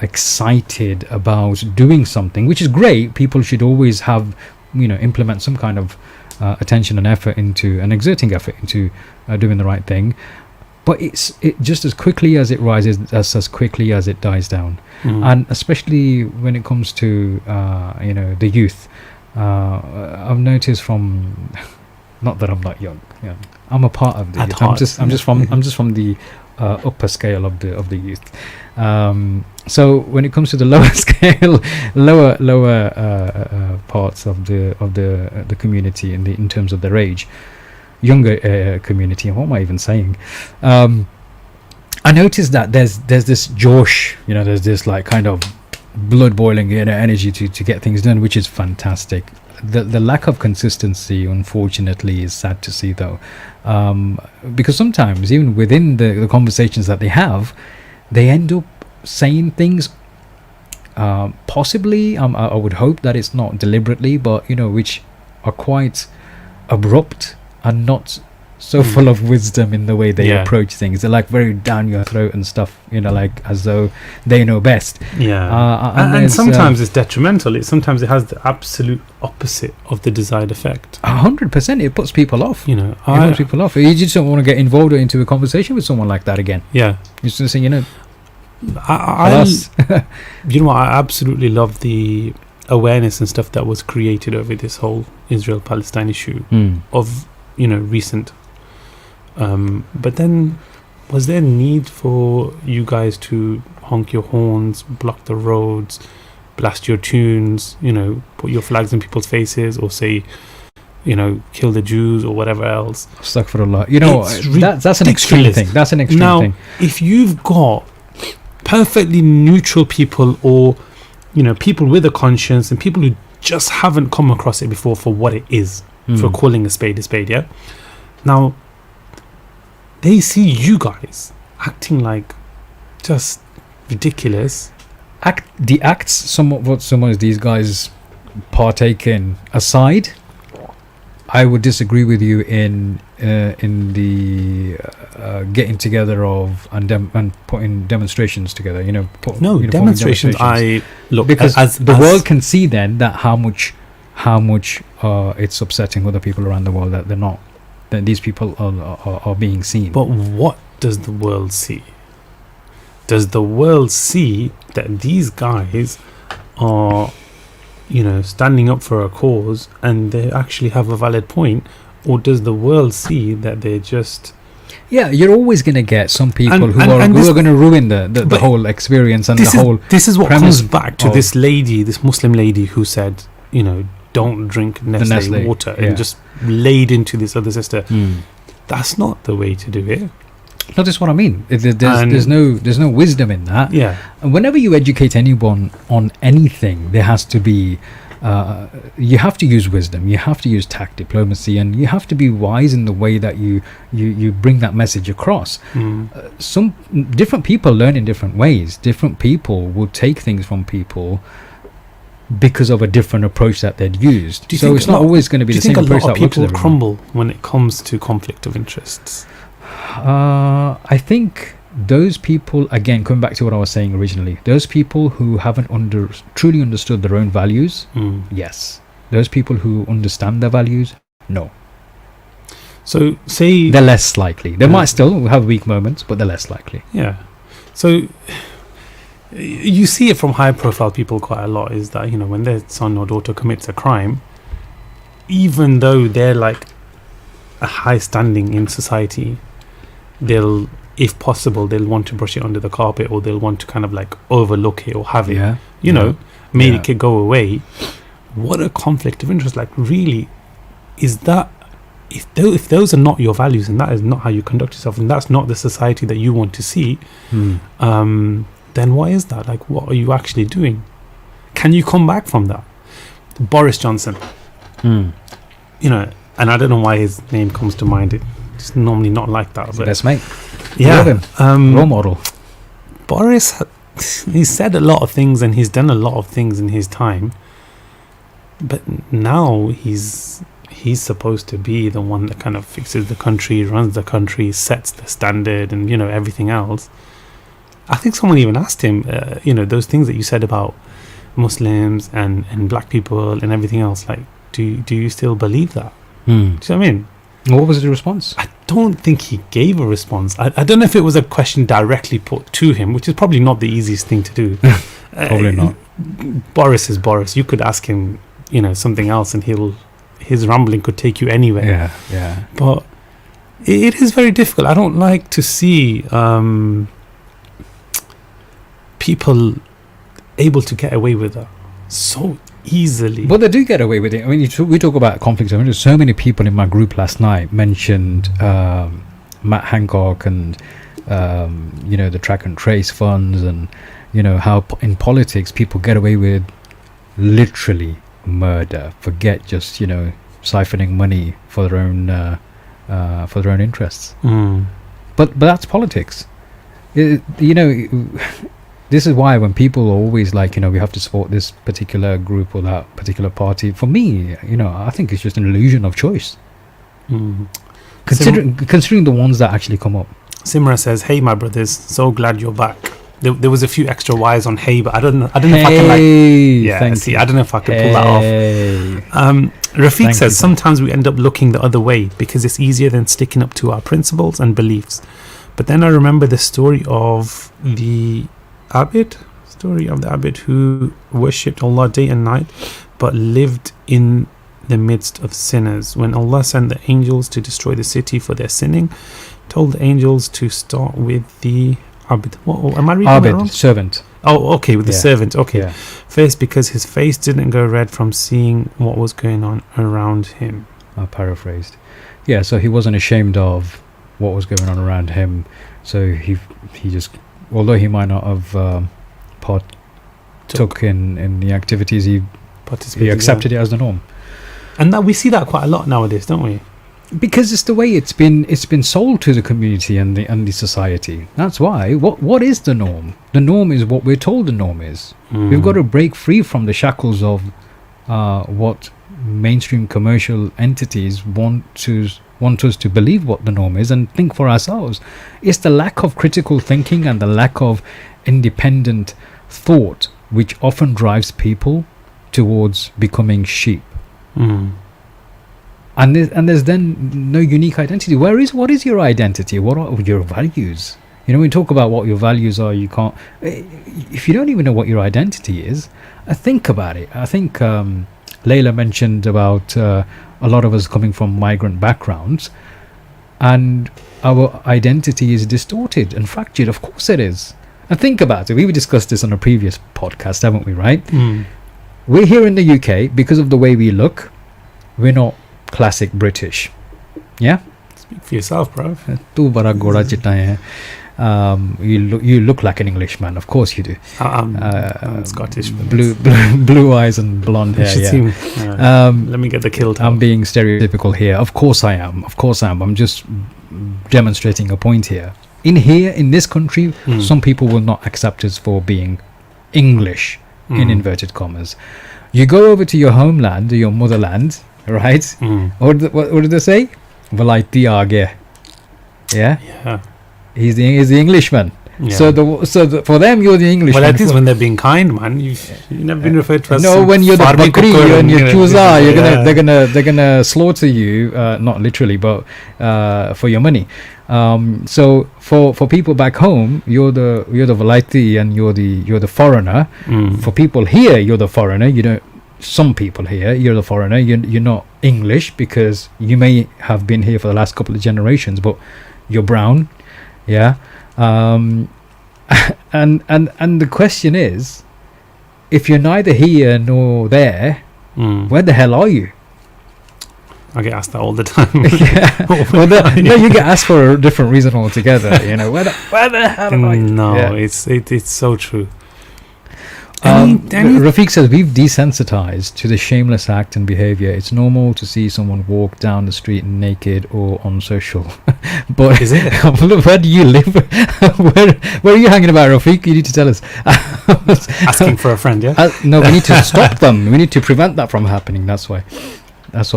excited about doing something, which is great. People should always have, implement some kind of attention and effort into, and exerting effort into doing the right thing. But it just as quickly as it rises, as quickly as it dies down. And especially when it comes to the youth, I've noticed from, not that I'm not young, I'm a part of the youth. I'm just from the upper scale of the youth. So when it comes to the lower scale, lower parts of the community in terms of their age, younger community, what am I even saying? I noticed that there's this Josh, there's this like kind of blood boiling energy to get things done, which is fantastic. The lack of consistency, unfortunately, is sad to see, though, because sometimes even within the conversations that they have, they end up saying things, possibly, I would hope that it's not deliberately, but which are quite abrupt and not so full of wisdom in the way they approach things. They're like very down your throat and stuff, like as though they know best. And sometimes it's detrimental. Sometimes it has the absolute opposite of the desired effect. 100%. It puts people off. It puts people off. You just don't want to get involved into a conversation with someone like that again. Yeah. You're just saying, I absolutely love the awareness and stuff that was created over this whole Israel-Palestine issue of recent. But then, was there need for you guys to honk your horns, block the roads, blast your tunes, put your flags in people's faces, or say, kill the Jews or whatever else? Astaghfirullah. That's an extreme thing. That's an extreme thing. Now, if you've got perfectly neutral people, or people with a conscience, and people who just haven't come across it before for what it is, for calling a spade, yeah. Now, they see you guys acting like just ridiculous. The acts, some of these guys partake in aside, I would disagree with you in the getting together of and putting demonstrations together. Demonstrations. Because the world can see then that how much it's upsetting other people around the world that they're not. That these people are being seen. But what does the world see? Does the world see that these guys are, standing up for a cause and they actually have a valid point? Or does the world see that they're just... Yeah, you're always going to get some people who are going to ruin the whole experience and the whole... This is what comes back to this Muslim lady who said, don't drink Nestle water, and just laid into this other sister. That's not the way to do it. No, that's what I mean. There's no wisdom in that. Yeah. And whenever you educate anyone on anything, there has to be you have to use wisdom, you have to use tact, diplomacy, and you have to be wise in the way that you bring that message across. Some different people learn in different ways. Different people will take things from people because of a different approach that they'd used. So it's not always going to be the same approach that works. Do you think a lot of people crumble when it comes to conflict of interests? I think those people, again, coming back to what I was saying originally, those people who haven't truly understood their own values, yes. Those people who understand their values, no. So say they're less likely. They might still have weak moments, but they're less likely. Yeah. So you see it from high profile people quite a lot, is that, you know, when their son or daughter commits a crime, even though they're like a high standing in society, they'll, if possible, they'll want to brush it under the carpet, or they'll want to kind of like overlook it or have it, you know, make it go away. What a conflict of interest. Like, really, is that, if those are not your values, and that is not how you conduct yourself, and that's not the society that you want to see, then what is that? Like, what are you actually doing? Can you come back from that? Boris Johnson, you know, and I don't know why his name comes to mind. It's normally not like that. But best mate. Yeah. Role model. Boris, he's said a lot of things and he's done a lot of things in his time. But now he's supposed to be the one that kind of fixes the country, runs the country, sets the standard, and, you know, everything else. I think someone even asked him, you know, those things that you said about Muslims and black people and everything else, like, do you still believe that? Do you know what I mean? What was the response? I don't think he gave a response. I don't know if it was a question directly put to him, which is probably not the easiest thing to do. Probably not. Boris is Boris. You could ask him, you know, something else, and his rambling could take you anywhere. Yeah. But it is very difficult. I don't like to see people able to get away with that so easily. But they do get away with it. I mean, we talk about conflicts of interest. So many people in my group last night mentioned Matt Hancock and you know, the track and trace funds, and, you know, how in politics people get away with literally murder. Forget just, you know, siphoning money for their own interests. But that's politics. You know, this is why when people are always like, you know, we have to support this particular group or that particular party, for me, you know, I think it's just an illusion of choice. Considering the ones that actually come up. Simra says, "Hey, my brothers, so glad you're back." There was a few extra Y's on "hey," but I don't know if I can, like, I don't know if I can pull that off. Rafiq says, "Sometimes we end up looking the other way because it's easier than sticking up to our principles and beliefs. But then I remember the story of the Abid who worshipped Allah day and night, but lived in the midst of sinners. When Allah sent the angels to destroy the city for their sinning, told the angels to start with the Abid." What, am I reading that wrong? Servant. Oh, okay, with the servant. Okay. Yeah. First, because his face didn't go red from seeing what was going on around him. I paraphrased. Yeah, so he wasn't ashamed of what was going on around him. So he just, although he might not have partook in the activities, he accepted it as the norm. And that we see that quite a lot nowadays, don't we? Because it's the way it's been sold to the community and the society. That's why. What is the norm? The norm is what we're told the norm is. We've got to break free from the shackles of what mainstream commercial entities want us to believe what the norm is, and think for ourselves. It's the lack of critical thinking and the lack of independent thought which often drives people towards becoming sheep. And there's then no unique identity. What is your identity? What are your values? You know, when we talk about what your values are, you can't, if you don't even know what your identity is, think about it. I think Layla mentioned about a lot of us coming from migrant backgrounds, and our identity is distorted and fractured. Of course it is. And think about it. We discussed this on a previous podcast, haven't we, right? We're here in the UK because of the way we look. We're not classic British. Yeah? Speak for yourself, bro. You look like an Englishman. Of course you do. I'm Scottish. Blue eyes and blonde hair. Let me get the kill towel. I'm being stereotypical here. Of course I am. I'm just demonstrating a point here. In this country, some people will not accept us for being English, in inverted commas. You go over to your homeland, your motherland, right? What did they say? Valaiti aa gaya. Yeah? Yeah. He's the Englishman. Yeah. So for them, you're the Englishman. Well, that is when they're being kind, man. You've never been referred to as no, when you're the farmi bakri cooker and you're chuza, yeah. they're gonna slaughter you, not literally, but for your money. So for people back home, you're the Valaiti and you're the foreigner. For people here, you're the foreigner. You don't. Some people here, you're the foreigner. You're not English because you may have been here for the last couple of generations, but you're brown. Yeah. And the question is, if you're neither here nor there, where the hell are you? I get asked that all the time. Yeah. Well, no, you get asked for a different reason altogether. You know, where the hell are you? No, Yeah. it's so true. Rafiq says we've desensitized to the shameless act and behavior. It's normal to see someone walk down the street naked or on social. But Is it? where do you live? where are you hanging about, Rafiq? You need to tell us. Asking for a friend, yeah? No, we need to stop them. We need to prevent that from happening. That's why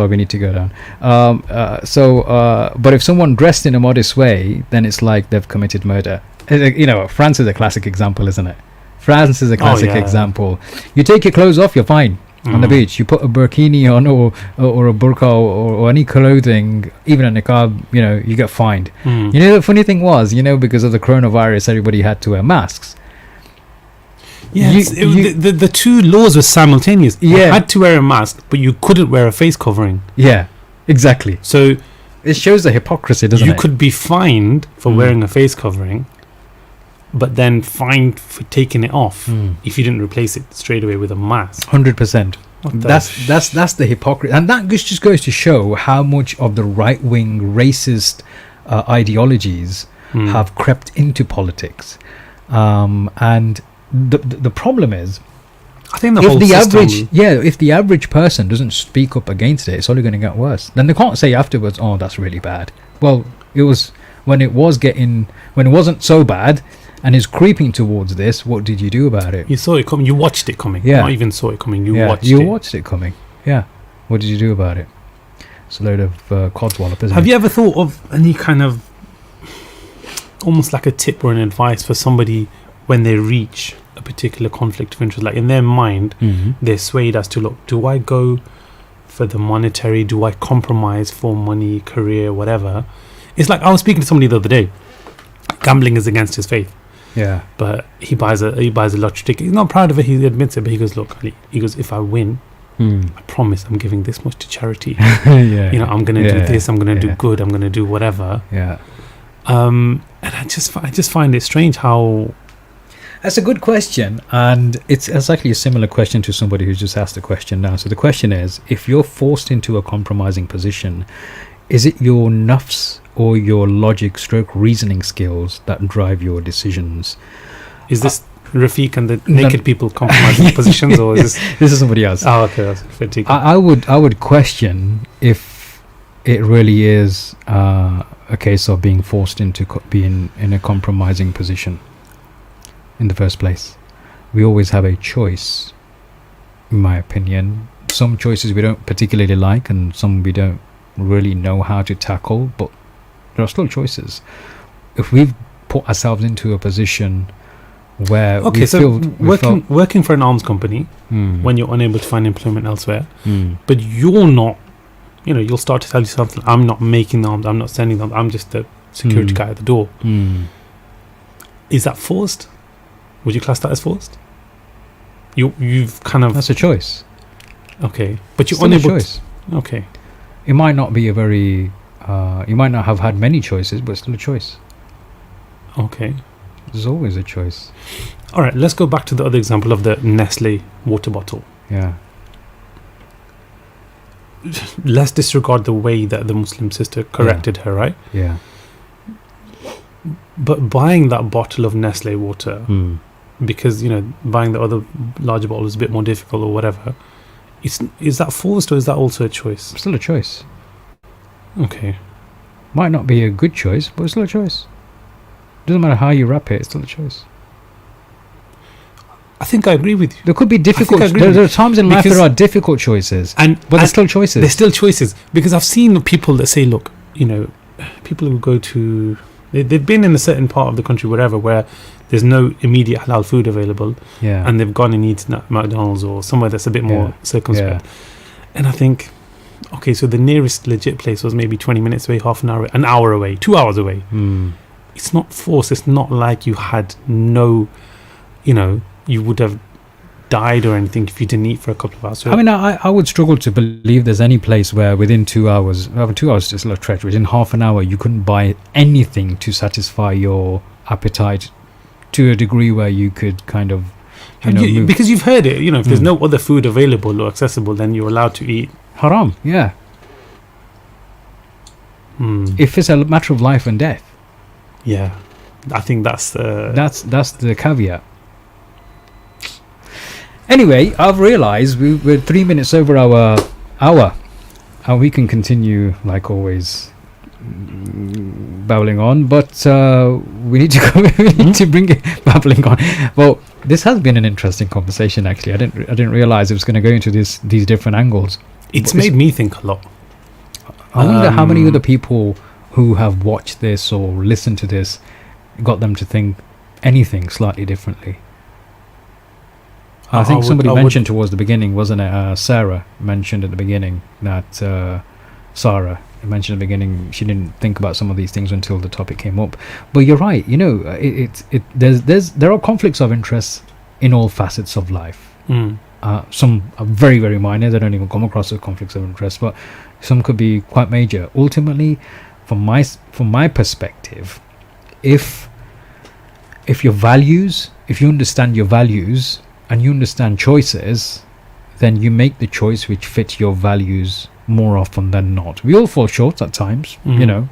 we need to go down. But if someone dressed in a modest way, then it's like they've committed murder. You know, France is a classic example, isn't it? France is a classic example. You take your clothes off, you're fine on the beach. You put a burkini on or a burqa or any clothing, even a niqab, you know, you get fined. You know, the funny thing was, you know, because of the coronavirus, everybody had to wear masks. Yeah, the two laws were simultaneous. You had to wear a mask, but you couldn't wear a face covering. Yeah, exactly. So it shows the hypocrisy, doesn't it? You could be fined for wearing a face covering, but then fined for taking it off if you didn't replace it straight away with a mask. 100%. That's the hypocrisy, and that just goes to show how much of the right-wing racist ideologies have crept into politics, and the problem is, I think if the average person doesn't speak up against it, it's only going to get worse. Then they can't say afterwards, "Oh, that's really bad." Well, it was when it wasn't so bad. And is creeping towards this. What did you do about it? You saw it coming. You watched it coming. Yeah. Not even saw it coming. You watched it coming. Yeah. What did you do about it? It's a load of codswallop, isn't it? Have you ever thought of any kind of almost like a tip or an advice for somebody when they reach a particular conflict of interest? Like in their mind, they're swayed as to, look, do I go for the monetary? Do I compromise for money, career, whatever? It's like I was speaking to somebody the other day. Gambling is against his faith. Yeah, but he buys a lottery ticket. He's not proud of it. He admits it, but he goes, "Look, Ali," he goes, "if I win, I promise I'm giving this much to charity. You know, I'm gonna do this. I'm gonna do good. I'm gonna do whatever." Yeah. And I just find it strange how. That's a good question, and it's actually a similar question to somebody who's just asked a question now. So the question is, if you're forced into a compromising position, is it your nafs or your logic stroke reasoning skills that drive your decisions? Is this Rafiq and the naked people compromising positions, or is this is somebody else? Oh, okay, that's Rafiq. I would question if it really is a case of being forced into being in a compromising position in the first place. We always have a choice, in my opinion. Some choices we don't particularly like, and some we don't really know how to tackle, but there are still choices. If we've put ourselves into a position where working for an arms company when you're unable to find employment elsewhere, but you're not, you know, you'll start to tell yourself, I'm not making the arms, I'm not sending them, I'm just the security guy at the door. Is that forced? Would you class that as forced? You've kind of, that's a choice. Okay, but you're still unable. A choice. Okay, it might not be a very. You might not have had many choices, but it's still a choice. Okay. There's always a choice. All right, let's go back to the other example of the Nestle water bottle. Yeah. Let's disregard the way that the Muslim sister corrected her, right? Yeah. But buying that bottle of Nestle water, because, you know, buying the other larger bottle is a bit more difficult or whatever, is that forced or is that also a choice? It's still a choice. Okay. Might not be a good choice, but it's still a choice. Doesn't matter how you wrap it, it's still a choice. I think I agree with you. There could be difficult. I agree with There you. are times in life Because- there are difficult choices, but And there's still choices. There's still choices, because I've seen people that say, look, you know, people who go to, they've been in a certain part of the country, wherever, where there's no immediate halal food available, Yeah. and they've gone and eaten at McDonald's or somewhere that's a bit more circumspect. Yeah. And I think, okay, so the nearest legit place was maybe 20 minutes away, half an hour away, 2 hours away. Mm. It's not forced. It's not like you had no, you know, you would have died or anything if you didn't eat for a couple of hours. So I mean, I would struggle to believe there's any place where within 2 hours, 2 hours is a little treacherous, within half an hour you couldn't buy anything to satisfy your appetite to a degree where you could kind of, move. because you've heard it, you know, if there's no other food available or accessible, then you're allowed to eat. Haram, yeah. If it's a matter of life and death. Yeah, I think that's the caveat. Anyway, I've realised we're 3 minutes over our hour, and we can continue like always, babbling on. But we need to go. We need to bring it babbling on. Well, this has been an interesting conversation. Actually, I didn't realise it was going to go into these different angles. It's made me think a lot. I wonder how many other people who have watched this or listened to this got them to think anything slightly differently. I think somebody mentioned towards the beginning, wasn't it? Sarah mentioned at the beginning that Sarah mentioned at the beginning she didn't think about some of these things until the topic came up. But you're right. You know, there are conflicts of interest in all facets of life. Some are very, very minor. They don't even come across as conflicts of interest, but some could be quite major. Ultimately, from my perspective, if your values, if you understand your values and you understand choices, then you make the choice which fits your values more often than not. We all fall short at times, you know.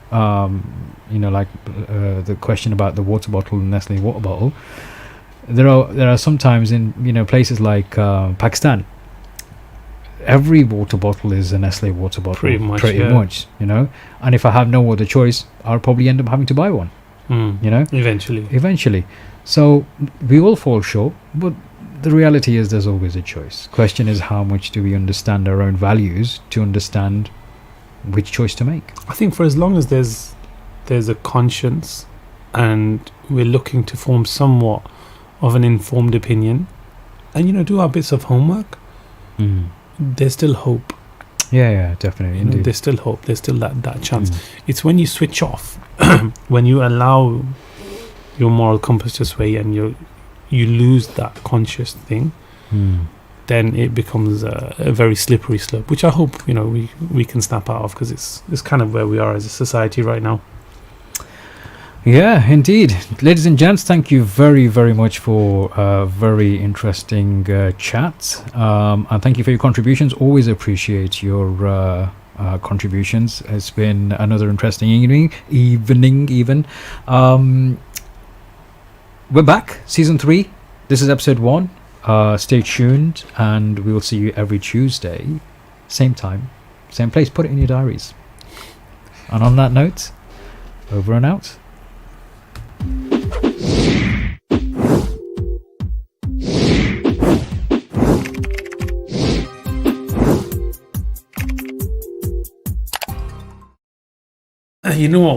Like the question about the water bottle, Nestle water bottle. There are sometimes in places like Pakistan, every water bottle is a Nestle water bottle, pretty much, and if I have no other choice, I'll probably end up having to buy one, eventually. So we all fall short, but the reality is there's always a choice. Question is, how much do we understand our own values to understand which choice to make? I think for as long as there's a conscience and we're looking to form somewhat of an informed opinion and do our bits of homework, there's still hope. Yeah, definitely. Indeed. There's still hope. There's still that chance. It's when you switch off, when you allow your moral compass to sway and you lose that conscious thing, then it becomes a very slippery slope, which I hope we can snap out of, because it's kind of where we are as a society right now. Yeah, indeed. Ladies and gents, thank you very, very much for a very interesting chat. And thank you for your contributions. Always appreciate your contributions. It's been another interesting evening even. We're back, season 3. This is episode 1. Stay tuned, and we will see you every Tuesday. Same time, same place. Put it in your diaries. And on that note, over and out. You know what?